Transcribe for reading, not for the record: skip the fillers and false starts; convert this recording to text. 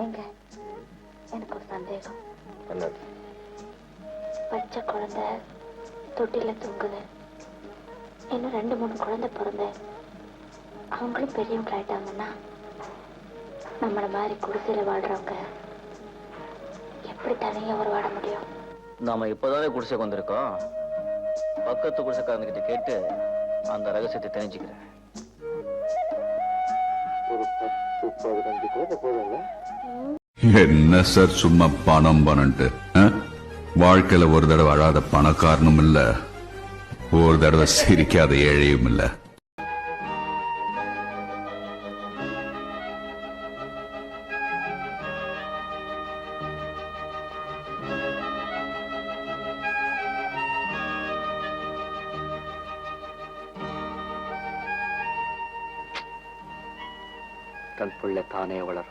ஏங்க எனக்கு ஒரு சந்தேகம். என்னது? பச்சை குழந்தை தொட்டில தூங்குது. இன்னும் 2-3 குழந்தை பிறந்து அவங்களும் பெரியவங்க ஆயிட்டாங்கன்னா நம்மள மாதிரி குடிசையில வாழ்றவங்க எப்படி தனியா ஒரு வாட முடியும்? நாம இப்போதாவே குடிசைக்கு வந்திருக்கோம். பக்கத்து குடிசைக்காரங்கிட்ட கேட்டு அந்த ரகசியத்தை தெரிஞ்சுக்கிறேன். ஒரு 10-15 குழந்தை போதும்ல? என்ன சார் சும்மா பணம் பணம்ட்டு வாழ்க்கையில ஒரு தடவை அழாத பணக்காரனும் இல்ல, ஒரு தடவை சிரிக்காத ஏழையும் இல்ல. தன் பிள்ளை தானே வளரும்.